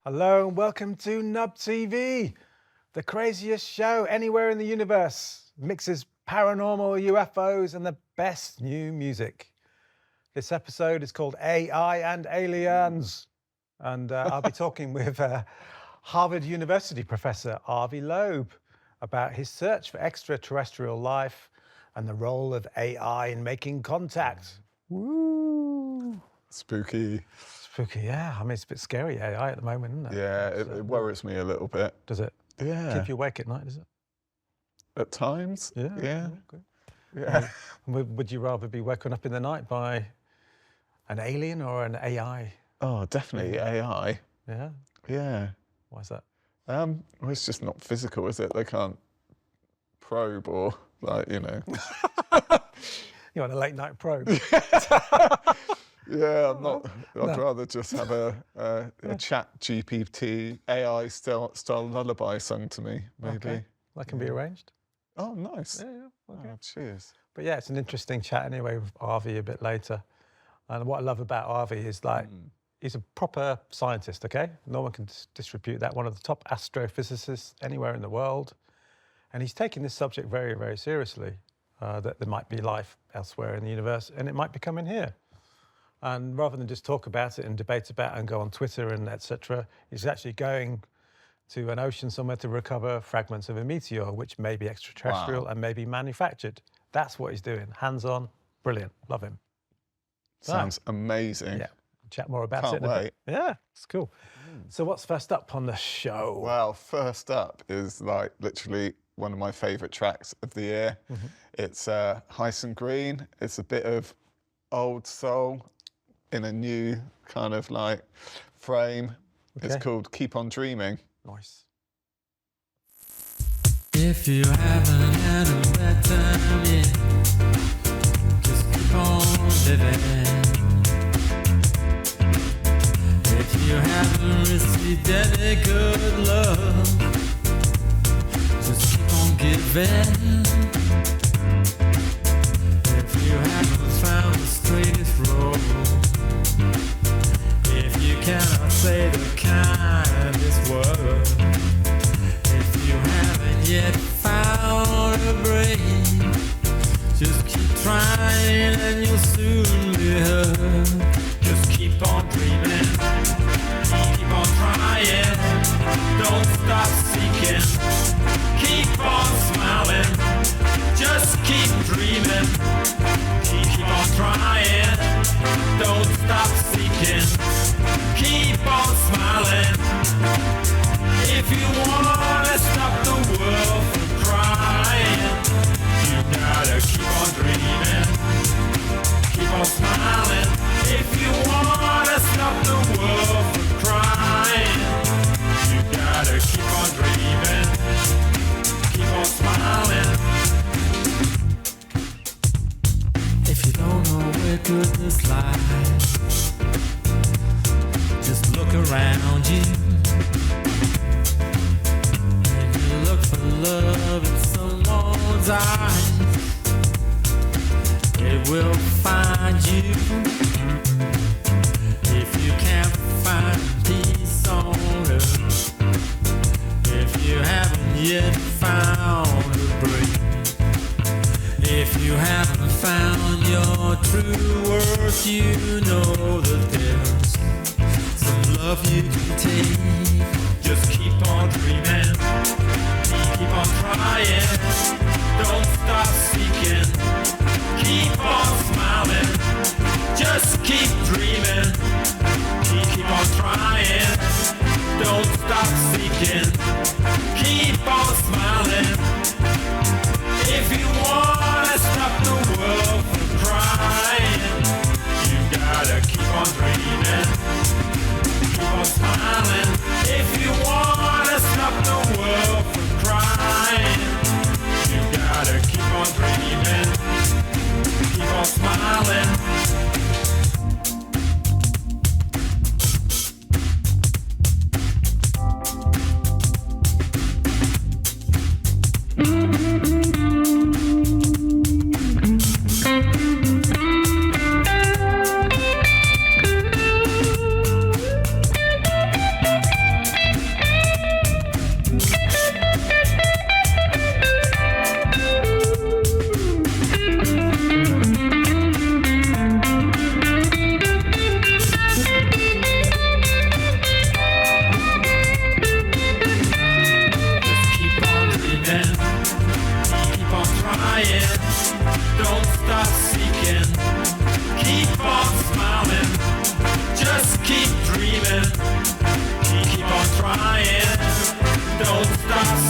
Hello and welcome to Nub TV, the craziest show anywhere in the universe. Mixes paranormal, UFOs and the best new music. This episode is called AI and Aliens. And I'll be talking with Harvard University professor Avi Loeb about his search for extraterrestrial life and the role of AI in making contact. Woo! Spooky. Spooky, yeah. I mean, it's a bit scary, AI, at the moment, isn't it? Yeah, it worries me a little bit. Does it? Yeah. Keep you awake at night, does it? At times? Yeah. Yeah. Okay. Yeah. Would you rather be woken up in the night by an alien or an AI? Oh, definitely AI. Yeah? Yeah. Why is that? Well, it's just not physical, is it? They can't probe or, like, you know. You want a late night probe? Yeah, I'm not. I'd rather just have a chat GPT AI style lullaby sung to me, maybe. Okay. That can be arranged. Oh, nice. Yeah, okay. Oh, cheers. But yeah, it's an interesting chat anyway with Avi a bit later. And what I love about Avi is like, he's a proper scientist, okay? No one can dispute that. One of the top astrophysicists anywhere in the world. And he's taking this subject very, very seriously, that there might be life elsewhere in the universe and it might be coming here. And rather than just talk about it and debate about it and go on Twitter and etc., he's actually going to an ocean somewhere to recover fragments of a meteor, which may be extraterrestrial and may be manufactured. That's what he's doing. Hands-on, brilliant, love him. Sounds amazing. Yeah, chat more about Can't it. wait. Yeah, it's cool. So what's first up on the show? Well, first up is like literally one of my favourite tracks of the year. It's Hyson Green. It's a bit of old soul in a new kind of like frame. Okay. It's called Keep On Dreaming. Nice. If you haven't had a bad time yet, just keep on living. If you haven't received any good love, just keep on giving. If you haven't found the straightest road, if you cannot say the kindest word, if you haven't yet found a brain, just keep trying and you'll soon be heard. Just keep on dreaming, keep on trying, don't stop seeking, keep on smiling, just keep dreaming, keep on trying, don't stop seeking, keep on smiling. If you wanna stop the world from crying, you gotta keep on dreaming, keep on smiling. If you wanna stop the world from crying, you gotta keep on dreaming, keep on smiling. If you don't know where goodness lies, just look around you. If you look for love in someone's eyes, it will find you. If you can't find peace on earth, if you haven't yet found a break, if you haven't found your true worth, you know that there's some love you can take. Just keep on dreaming, keep on trying, don't stop seeking, keep on smiling, just keep dreaming, keep on trying, don't stop seeking, keep on smiling. If you wanna stop the world from crying, you gotta keep on dreaming, keep on smiling. If you wanna stop the world from crying, you gotta keep on dreaming, keep on smiling.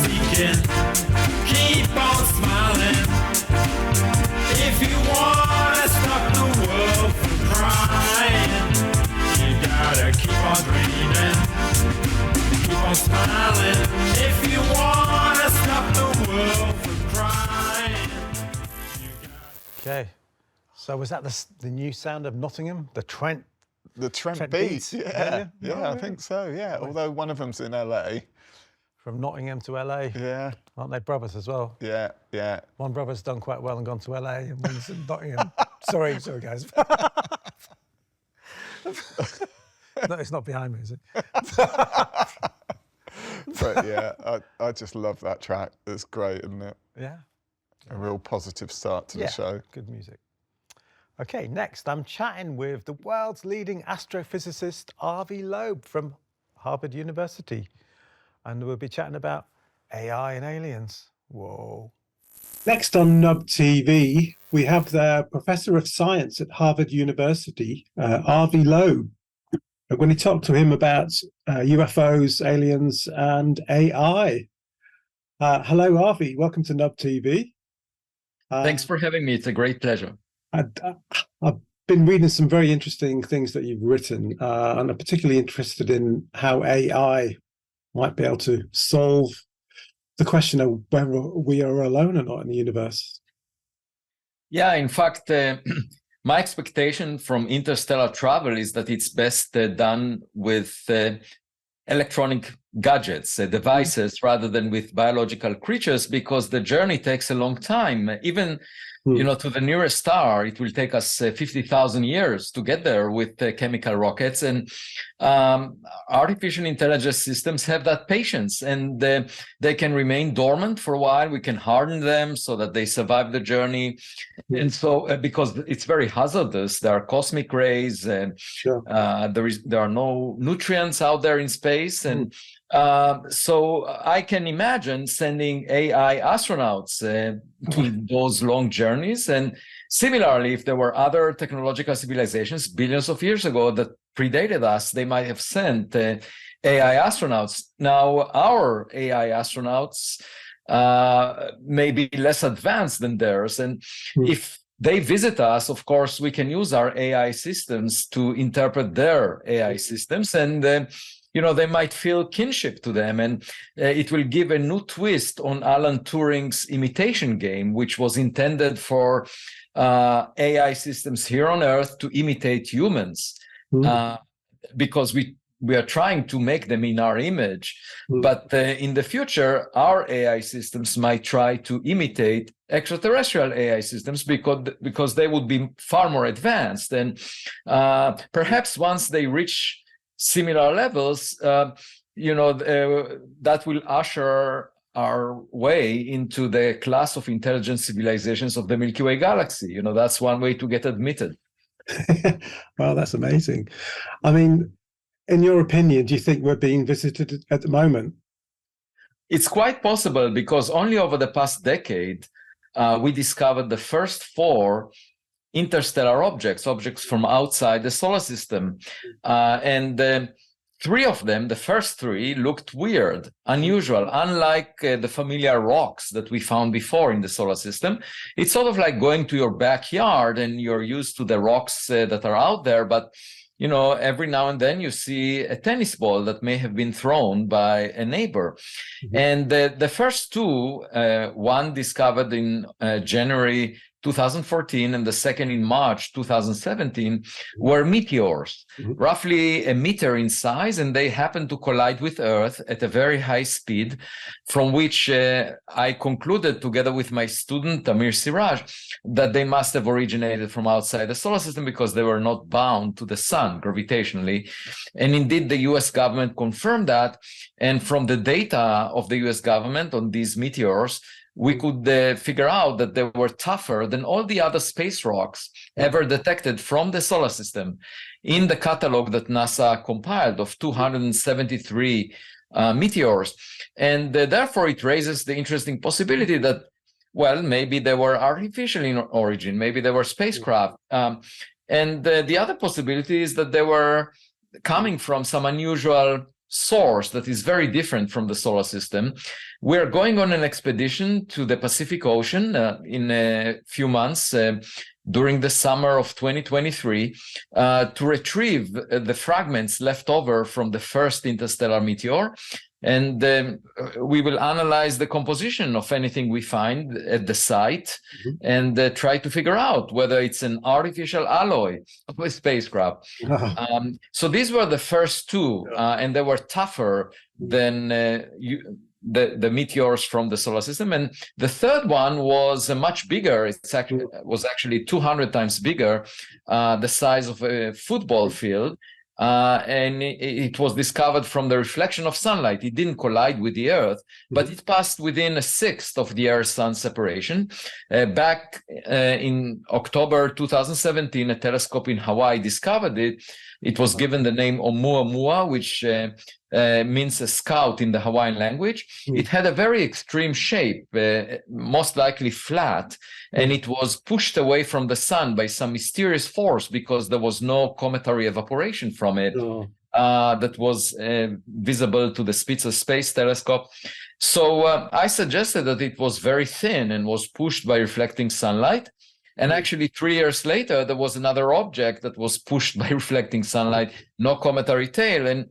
seeking, keep on smiling. If you wanna stop the world from crying, you gotta keep on dreaming, keep on smiling. If you wanna stop the world from crying, you gotta... Okay. So was that the new sound of Nottingham? The Trent Trent beats? beats, yeah, I think so, yeah. Although one of them's in LA. From Nottingham to LA. Yeah. Aren't they brothers as well? Yeah. One brother's done quite well and gone to LA, and one's in Nottingham. sorry, guys. No, it's not behind me, is it? But yeah, I just love that track. It's great, isn't it? Yeah. A real positive start to the show. Good music. Okay, next I'm chatting with the world's leading astrophysicist, Avi Loeb from Harvard University. And we'll be chatting about AI and aliens. Whoa. Next on Nub TV, we have the Professor of Science at Harvard University, Avi Loeb. We're going to talk to him about UFOs, aliens, and AI. Hello, Avi. Welcome to Nub TV. Thanks for having me. It's a great pleasure. I've been reading some very interesting things that you've written, and I'm particularly interested in how AI might be able to solve the question of whether we are alone or not in the universe. Yeah, in fact, my expectation from interstellar travel is that it's best done with electronic gadgets, devices, rather than with biological creatures, because the journey takes a long time. Even to the nearest star, it will take us 50,000 years to get there with chemical rockets. And artificial intelligence systems have that patience, and they can remain dormant for a while. We can harden them so that they survive the journey. And so, because it's very hazardous, there are cosmic rays, and there are no nutrients out there in space. And so I can imagine sending AI astronauts to those long journeys. And similarly, if there were other technological civilizations billions of years ago that predated us, they might have sent AI astronauts. Now, our AI astronauts may be less advanced than theirs. And if they visit us, of course, we can use our AI systems to interpret their AI systems. And they might feel kinship to them, and it will give a new twist on Alan Turing's imitation game, which was intended for AI systems here on Earth to imitate humans, because we are trying to make them in our image. But in the future, our AI systems might try to imitate extraterrestrial AI systems because they would be far more advanced. And perhaps once they reach similar levels, that will usher our way into the class of intelligent civilizations of the Milky Way galaxy. That's one way to get admitted. Wow, that's amazing. I mean, in your opinion, do you think we're being visited at the moment? It's quite possible, because only over the past decade, we discovered the first 4 interstellar objects from outside the solar system. And 3 of them, the first 3, looked weird, unusual, unlike the familiar rocks that we found before in the solar system. It's sort of like going to your backyard and you're used to the rocks that are out there, but every now and then you see a tennis ball that may have been thrown by a neighbor. And the first 2, one discovered in January 2014 and the second in March 2017, were meteors, roughly a meter in size, and they happened to collide with Earth at a very high speed, from which I concluded, together with my student Amir Siraj, that they must have originated from outside the solar system, because they were not bound to the sun gravitationally. And indeed, the US government confirmed that. And from the data of the US government on these meteors, we could figure out that they were tougher than all the other space rocks ever detected from the solar system in the catalog that NASA compiled of 273 meteors. And therefore, it raises the interesting possibility that, well, maybe they were artificial in origin, maybe they were spacecraft. And the other possibility is that they were coming from some unusual source that is very different from the solar system. We're going on an expedition to the Pacific Ocean in a few months during the summer of 2023 to retrieve the fragments left over from the first interstellar meteor. And we will analyze the composition of anything we find at the site and try to figure out whether it's an artificial alloy of a spacecraft. So these were the first two, and they were tougher than the meteors from the solar system. And the third one was much bigger. Was actually 200 times bigger, the size of a football field. And it was discovered from the reflection of sunlight. It didn't collide with the Earth, but it passed within a sixth of the Earth-Sun separation. Back in October 2017, a telescope in Hawaii discovered it. It was given the name Oumuamua, which means a scout in the Hawaiian language. It had a very extreme shape, most likely flat, and it was pushed away from the sun by some mysterious force because there was no cometary evaporation from it that was visible to the Spitzer Space Telescope. So I suggested that it was very thin and was pushed by reflecting sunlight. And actually, 3 years later, there was another object that was pushed by reflecting sunlight, no cometary tail. And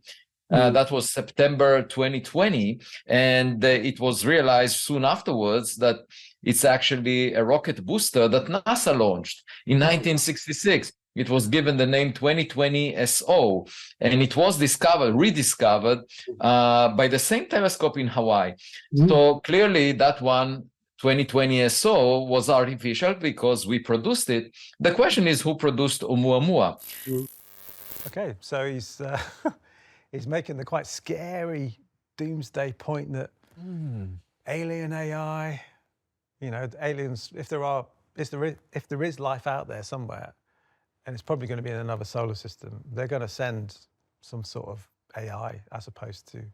that was September 2020. And it was realized soon afterwards that it's actually a rocket booster that NASA launched in 1966. It was given the name 2020 SO, and it was rediscovered by the same telescope in Hawaii. So clearly that one, 2020 SO, was artificial because we produced it. The question is, who produced Oumuamua? Okay, so he's making the quite scary doomsday point that alien AI, aliens, if there is life out there somewhere, and it's probably going to be in another solar system, they're going to send some sort of AI as opposed to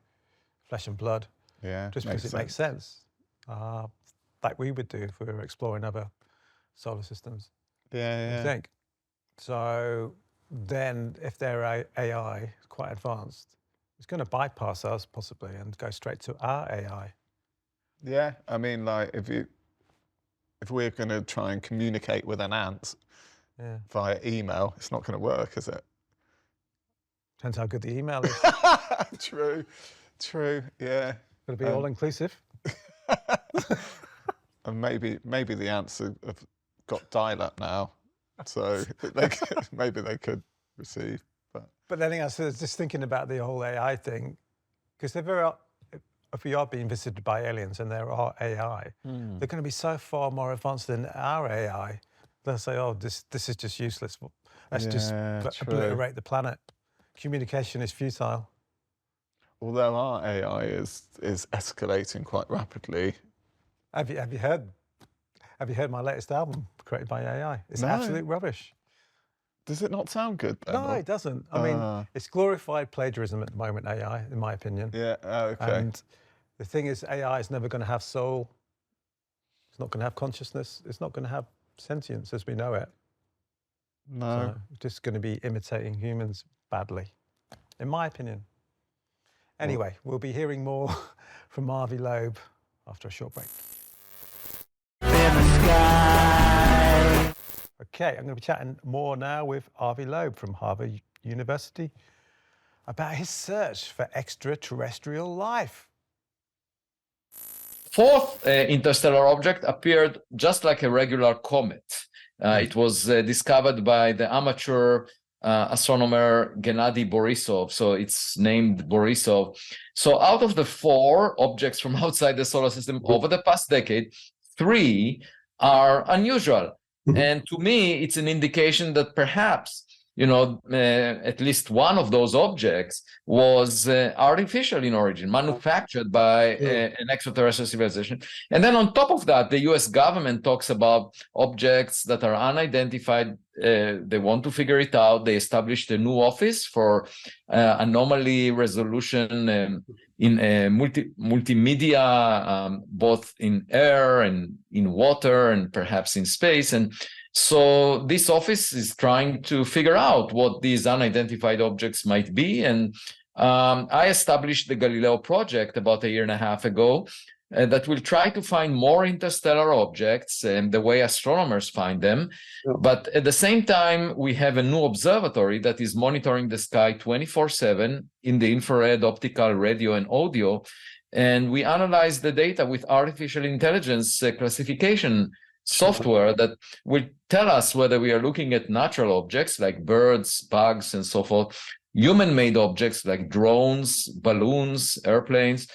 flesh and blood. Yeah, just because it makes sense. Like we would do if we were exploring other solar systems. Yeah. I think. So then if their AI is quite advanced, it's going to bypass us possibly and go straight to our AI. Yeah, I mean, like if we're going to try and communicate with an ant via email, it's not going to work, is it? Depends how good the email is. True, yeah. Got to be all-inclusive. And maybe the ants have got dial-up now, so maybe they could receive. But then I was just thinking about the whole AI thing, because if we are being visited by aliens and there are AI, they're going to be so far more advanced than our AI. They'll say, "Oh, this is just useless. Let's just obliterate the planet. Communication is futile." Although our AI is escalating quite rapidly. Have you heard my latest album created by AI? It's absolute rubbish. Does it not sound good then? No, it doesn't. I mean, it's glorified plagiarism at the moment, AI, in my opinion. Yeah, okay. And the thing is, AI is never going to have soul. It's not going to have consciousness. It's not going to have sentience as we know it. No. So it's just going to be imitating humans badly, in my opinion. Anyway, we'll be hearing more from Avi Loeb after a short break. Okay, I'm going to be chatting more now with Avi Loeb from Harvard University about his search for extraterrestrial life. Fourth interstellar object appeared just like a regular comet. It was discovered by the amateur astronomer Gennady Borisov, so it's named Borisov. So out of the 4 objects from outside the solar system over the past decade, 3 are unusual. And to me, it's an indication that perhaps, at least one of those objects was artificial in origin, manufactured by an extraterrestrial civilization. And then on top of that, the US government talks about objects that are unidentified. They want to figure it out. They established a new office for anomaly resolution in multimedia, both in air and in water and perhaps in space. And so this office is trying to figure out what these unidentified objects might be. And I established the Galileo project about a year and a half ago that will try to find more interstellar objects and the way astronomers find them. Yeah. But at the same time, we have a new observatory that is monitoring the sky 24/7 in the infrared, optical, radio, and audio. And we analyze the data with artificial intelligence classification software that will tell us whether we are looking at natural objects like birds, bugs, and so forth, human-made objects like drones, balloons, airplanes,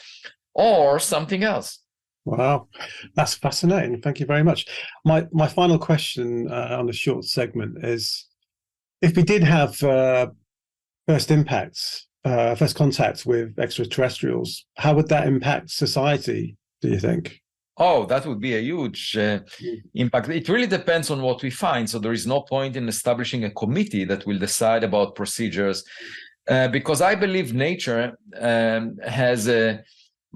or something else. Wow, that's fascinating. Thank you very much. My final question on the short segment is, if we did have first contact with extraterrestrials, how would that impact society, do you think? Oh, that would be a huge impact. It really depends on what we find. So there is no point in establishing a committee that will decide about procedures, because I believe nature has a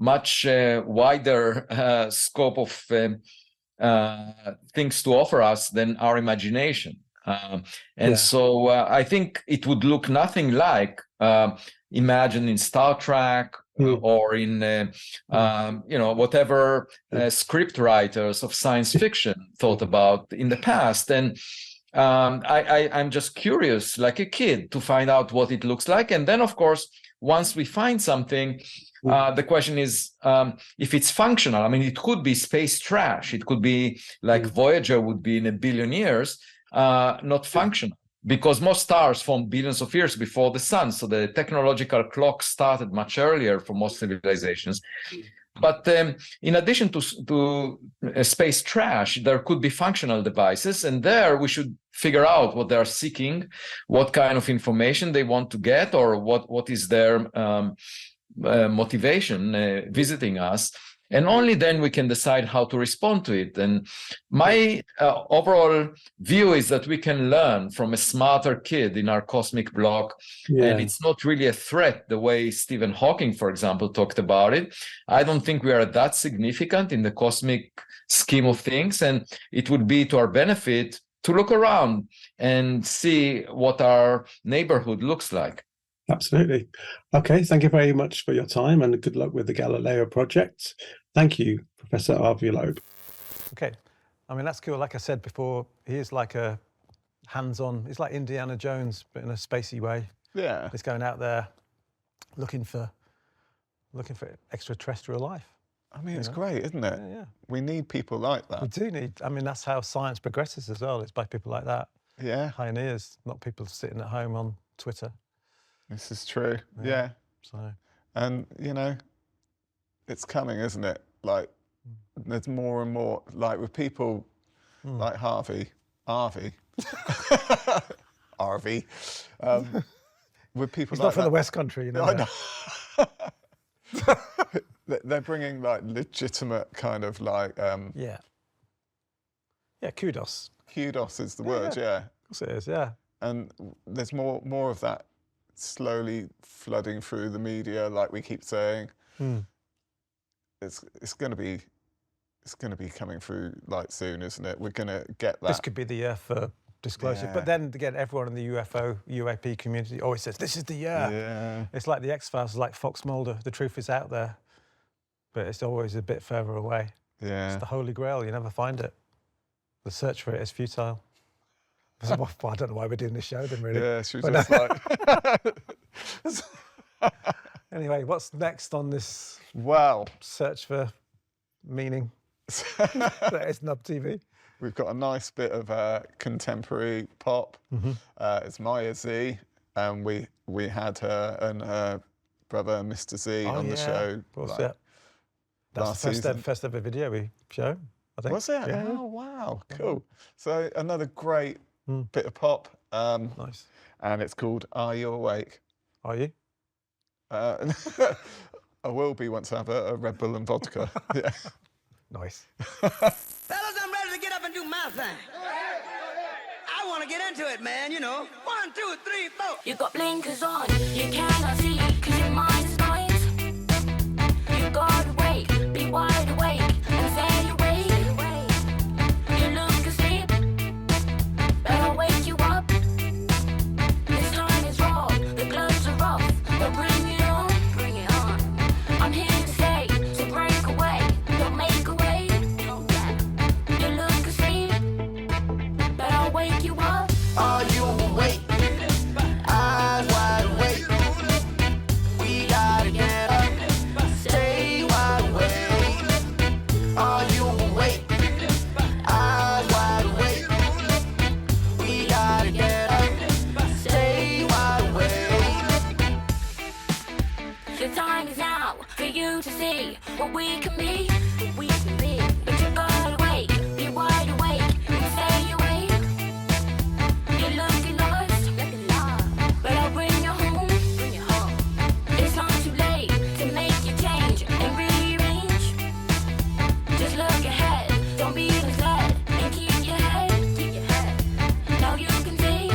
much wider scope of things to offer us than our imagination. So I think it would look nothing like imagined in Star Trek or in whatever script writers of science fiction thought about in the past. And I'm just curious, like a kid, to find out what it looks like. And then, of course, once we find something, the question is if it's functional. I mean, it could be space trash. It could be like Voyager would be in a billion years, not functional, because most stars formed billions of years before the sun. So the technological clock started much earlier for most civilizations. But in addition to space trash, there could be functional devices. And there we should figure out what they're seeking, what kind of information they want to get, or what is their motivation visiting us. And only then we can decide how to respond to it. And my overall view is that we can learn from a smarter kid in our cosmic block. And it's not really a threat the way Stephen Hawking, for example, talked about it. I don't think we are that significant in the cosmic scheme of things. And it would be to our benefit to look around and see what our neighborhood looks like. Absolutely. Okay, thank you very much for your time and good luck with the Galileo project. Thank you, Professor Avi Loeb. Okay, I mean, that's cool. Like I said before, he is like a hands-on, he's like Indiana Jones, but in a spacey way. Yeah. He's going out there looking for extraterrestrial life. I mean, it's great, isn't it? Yeah. We need people like that. We do need, I mean, that's how science progresses as well. It's by people like that. Yeah. Pioneers, not people sitting at home on Twitter. This is true. Yeah. So. And, it's coming, isn't it? Like, there's more and more, like with people like Harvey, with people He's like not from that, the West Country, you know. I know. They're bringing like legitimate kind of like... Yeah, kudos. Kudos is the word, yeah. Of course it is, yeah. And there's more of that slowly flooding through the media, like we keep saying. It's going to be coming through like soon, isn't it? We're going to get that. This could be the year for disclosure. Yeah. But then again, everyone in the UAP community always says, this is the year. Yeah. It's like the X-Files, like Fox Mulder. The truth is out there, but it's always a bit further away. Yeah. It's the Holy Grail. You never find it. The search for it is futile. Well, I don't know why we're doing this show then, really. Yeah, she was just like... Anyway, what's next on this search for meaning? That is Nub TV. We've got a nice bit of contemporary pop. It's Maya Z, and we had her and her brother, Mr. Z, on the show. Of course, like, yeah. That's the season. first ever video we show, I think. Was it? Yeah. Oh, wow, cool. So another great bit of pop. Nice. And it's called Are You Awake? Are you? I will be once I have a Red Bull and vodka. Yeah. Nice. Fellas, I'm ready to get up and do my thing. I want to get into it, man, 1, 2, 3, 4. You got blinkers on, you cannot see, cause your mind is noise. You gotta wake, be wide awake, and say you wake. You look asleep, better wake you up. This time is wrong, the clothes are rough, they'll bring you me. We can be, but you gotta wake, be wide awake, and stay awake. You're looking lost, but I'll bring you home. It's not too late to make your change and rearrange. Just look ahead, don't be misled, and keep your head. Now you can see,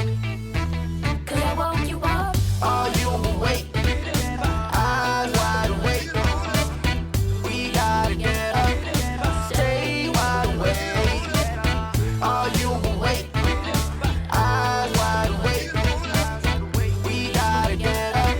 'cause I woke you up. Are you awake? Eyes wide awake. We gotta get up. Stay wide awake. Are you awake? Eyes wide awake. We gotta get up.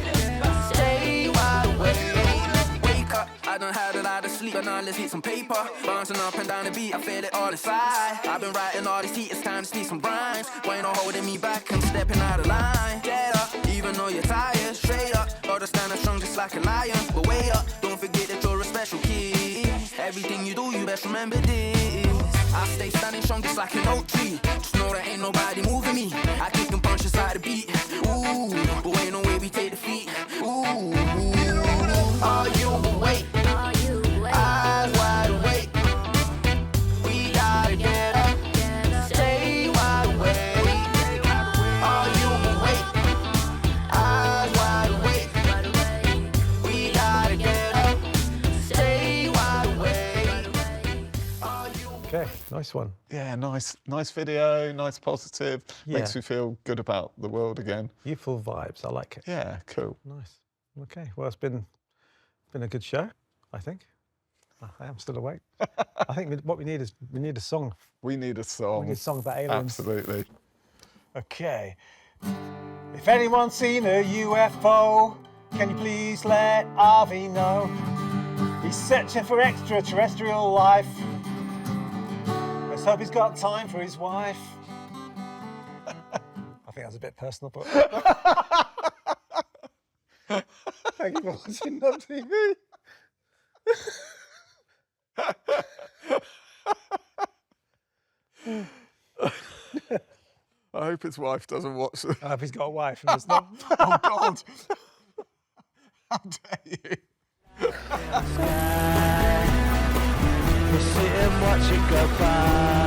Stay wide awake. Wake up. I done had a lot of sleep, but now let's hit some paper. Bouncing up and down the beat, I feel it all inside. I've been writing all these heat, it's time to speak some rhymes. Why ain't no holding me back? I'm stepping out of line. Get up, even though you're tired. Straight up, gotta stand up strong just like a lion. But way up, don't forget that you're a special kid. Everything you do, you best remember this. I stay standing strong just like an oak tree. Just know there ain't nobody moving me. I kick and punch inside the beat. Ooh, but ain't no way we take defeat. Ooh, are you awake? Are you awake? Eyes wide awake. We gotta get up. Stay wide awake. Are you awake? Eyes wide awake. We gotta get up. Stay wide awake. Are you Okay, nice one. Yeah, nice video, nice positive. Makes Yeah. you feel good about the world again. Youthful vibes. I like it. Yeah, cool. Nice. Okay. Well, it's been a good show, I think. I am still awake. I think what we need is a song. We need a song. We need a song about aliens. Absolutely. Okay. If anyone's seen a UFO, can you please let Avi know? He's searching for extraterrestrial life. Let's hope he's got time for his wife. I think that's a bit personal, but thank you for watching Nub TV. I hope his wife doesn't watch this. I hope he's got a wife and there's not. Oh, God. How dare you? We sit and watch it go by.